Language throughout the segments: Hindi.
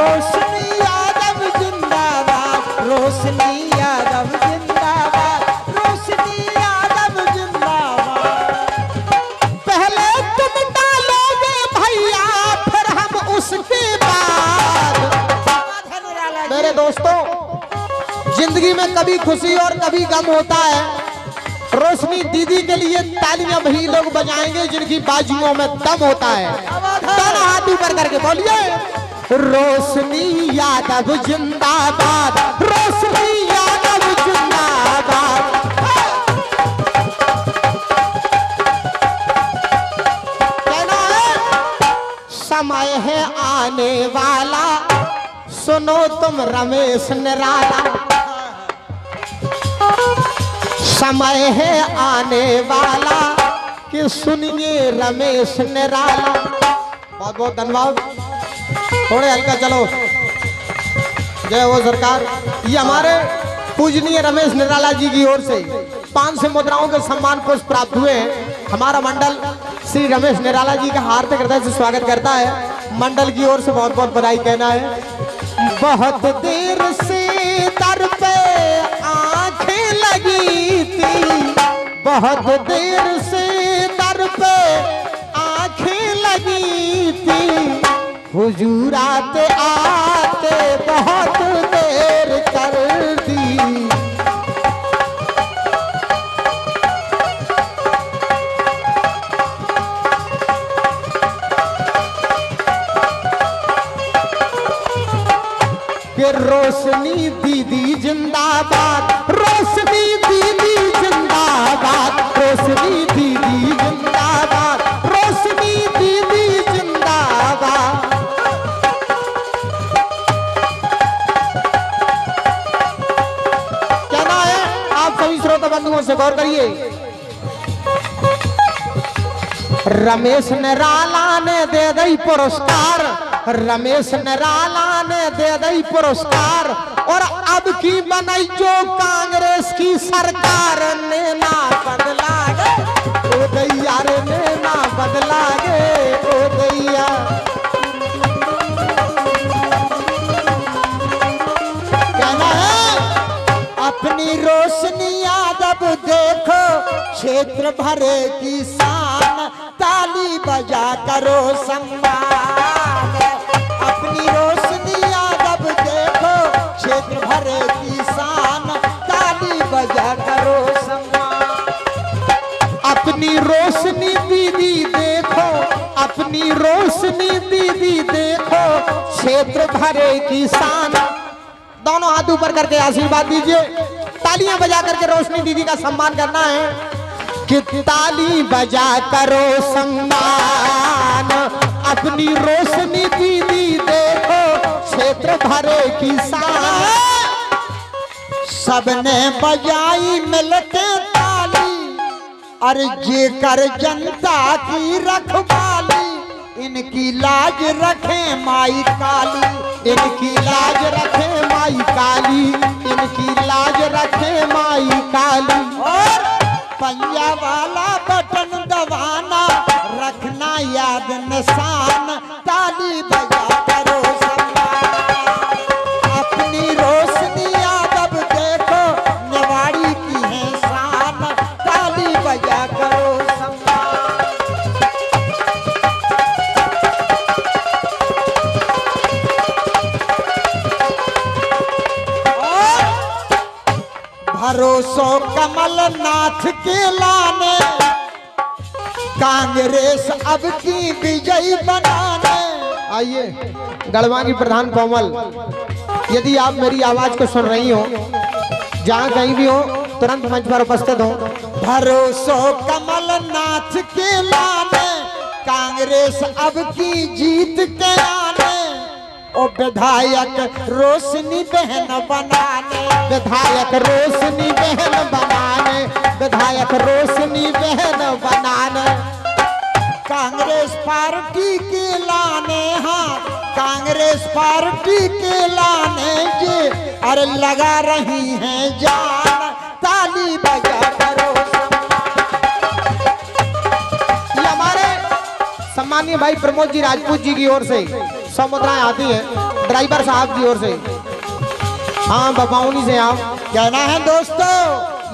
रोशनी यादव जिंदाबाद, रोशनी यादव जिंदाबाद, रोशनी यादव जिंदाबाद। पहले तुम डालोगे भैया फिर हम उसके बाद। मेरे दोस्तों, जिंदगी में कभी खुशी और कभी गम होता है। रोशनी दीदी के लिए तालियां वही लोग बजाएंगे जिनकी बाजुओं में दम होता है। दोनों हाथ ऊपर करके बोलिए, रोशनी यादव जिंदाबाद, रोशनी यादव जिंदाबाद। कहना है समय है आने वाला, सुनो तुम रमेश निराला। समय है आने वाला कि सुनिए रमेश निराला। बहुत बहुत धन्यवाद। थोड़े हल्का चलो, जय हो सरकार। ये हमारे पूजनीय रमेश निराला जी की ओर से 500 मुद्राओं के सम्मान पुष्प प्राप्त हुए हैं। हमारा मंडल श्री रमेश निराला जी का हार्दिक हृदय से स्वागत करता है। मंडल की ओर से बहुत बहुत बधाई कहना है। बहुत देर से दर पे आंखें लगी थी, बहुत देर से दर पे आंखें लगी थी, हुजूर आते आते बहुत देर कर दी। कि रोशनी दीदी जिंदाबाद, रोशनी दीदी जिंदाबाद, रोशनी दीदी जिंदाबाद, रोशनी दीदी जिंदाबाद। कहना है आप सभी श्रोता बंधुओं से गौर करिए। रमेश निराला ने दे दी पुरस्कार, रमेश निराला ने दे दी पुरस्कार। और अब की बनाई जो कांग्रेस की सरकार ने ना बदला गे, ओ दैया रे ने ना बदला गे, ओ दैया। कहना है अपनी रोशनी यादव देखो, क्षेत्र भरे की शान, ताली बजा करो सम्मान। अपनी रोशनी यादव देखो, क्षेत्र भरे की शान, ताली बजा करो सम्मान। अपनी रोशनी दीदी देखो, अपनी रोशनी दीदी देखो, क्षेत्र भरे की शान। दोनों हाथ ऊपर करके आशीर्वाद दीजिए। तालियां बजा करके रोशनी दीदी का सम्मान करना है कि ताली बजा करो सम्मान। अपनी रोशनी दीदी देखो, क्षेत्र भरे की शान। सबने बजाई मिलके ताली, अरे जे कर जनता की रखवाली, इनकी लाज रखे माई काली, इनकी लाज रखे माई काली, इनकी लाज रखे माई काली। और पंजा वाला बटन दबाना, रखना याद निशान, ताली बजा करो सम्मान। अपनी रोशनी यादव देखो, निवाड़ी की है शान, ताली बजा करो सम्मान। भरोसो कमल नाथ के लाने, कांग्रेस अब की विजयी बनाने। आइए गढ़वा की प्रधान कोमल, यदि आप मेरी आवाज को सुन रही हो, जहां कहीं भी हो, तुरंत मंच पर उपस्थित हो। भरोसो कमल नाथ के लाने, कांग्रेस अब की जीत के आने। ओ विधायक रोशनी बहन बनाने, विधायक रोशनी बहन बनाने, विधायक रोशनी बहन बनाने। कांग्रेस पार्टी के लाने, हाँ कांग्रेस पार्टी के लाने जे अरे लगा रही हैं जान, ताली बजा करो। ये हमारे सम्मानीय भाई प्रमोद जी राजपूत जी की ओर से 100 मुद्राएं आती है। ड्राइवर साहब की ओर से। हाँ बपाउनी से आप कहना है दोस्तों,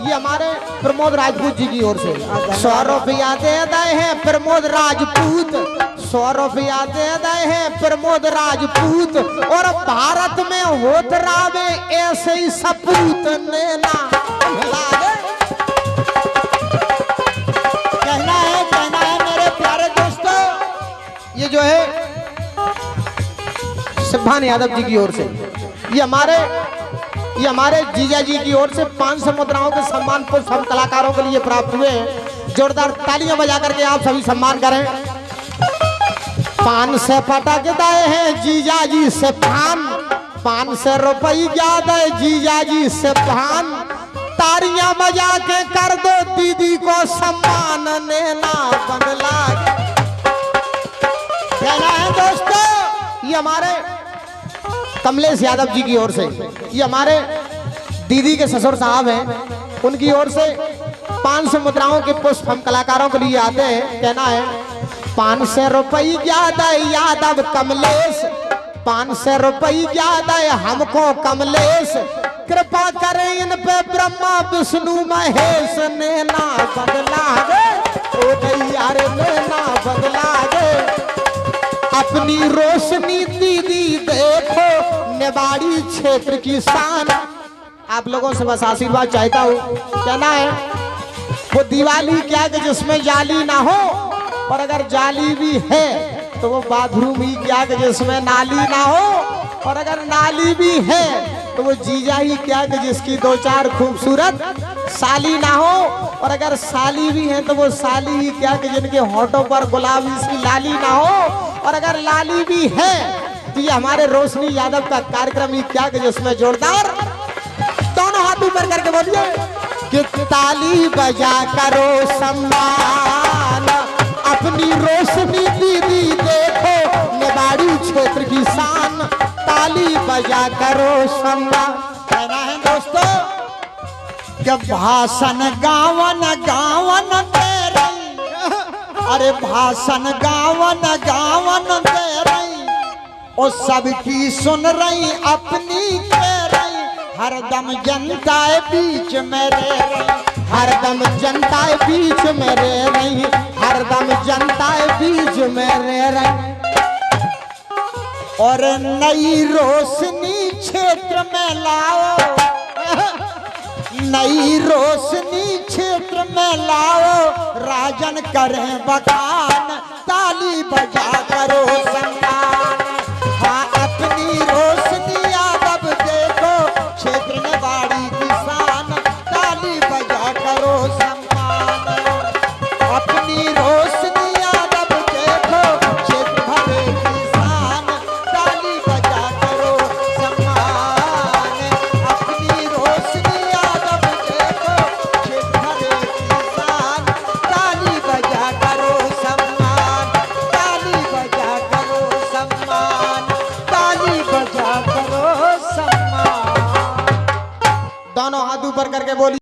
ये हमारे प्रमोद राजपूत जी की ओर से 100 रुपया दे दे हैं प्रमोद राजपूत, 100 रुपया दे दे हैं प्रमोद राजपूत। और भारत में होत रावे ऐसे ही सपूत नेना लागे। कहना है मेरे प्यारे दोस्तों, ये जो है सिभान यादव जी की ओर से, ये हमारे जीजा जी की ओर से 500 मुद्राओं के सम्मान पुष्प हम कलाकारों के लिए प्राप्त हुए हैं। जोरदार तालियां बजा करके आप सभी सम्मान करें। 500 पटक दाए हैं जीजा जी से पान, 500 रुपया दे जीजा जी से पान। तालियां बजा के कर दो दीदी को सम्मान नेना बदला। कहना है दोस्तों, ये हमारे कमलेश यादव जी की ओर से, ये हमारे दीदी के ससुर साहब हैं, उनकी ओर से 500 मुद्राओं के पुष्प हम कलाकारों के लिए आते हैं। कहना है 500 रुपया दे यादव कमलेश, 500 रुपया दे हमको कमलेश। कृपा करें इन पे ब्रह्मा विष्णु महेश नेना बदला गे, ओ भैया रे नेना बदला गे। अपनी रोशनी दीदी देखो नेवाड़ी क्षेत्र की शान। आप लोगों से बस आशीर्वाद चाहता हूँ। कहना है वो दिवाली क्या कि जिसमें जाली ना हो, और अगर जाली भी है तो वो बाथरूम ही क्या कि जिसमें नाली ना हो, और अगर नाली भी है तो वो जीजा ही क्या कि जिसकी 2-4 खूबसूरत साली ना हो, और अगर साली भी है तो वो साली ही क्या कि जिनके होठों पर गुलाबी सी लाली ना हो, और अगर लाली भी है तो ये हमारे रोशनी यादव का कार्यक्रम ही क्या कि जिसमें जोरदार दोनों हाथ ऊपर करके बोलिए कि ताली बजा करो सम्मान। अपनी रोशनी दीदी देखो नेवाड़ी क्षेत्र की शान, ताली बजा करो सम्मान। कहना है दोस्तों कि भाषण गावन गावन दे रही, अरे भाषण गावन गावन दे रही, और सबकी सुन रही अपनी कह रही। हरदम जनता बीच में रह रही, हरदम जनता बीच में रह रही, हरदम जनता बीच में रह रही। और नई रोशनी क्षेत्र में लाओ, नई रोशनी क्षेत्र में लाओ, राजन करें बखान, ताली बजा करो सम्मान। हाँ अपनी रोशनी यादव देखो क्षेत्र में बाड़ी किसान, ताली बजा करो सम्मान। अपनी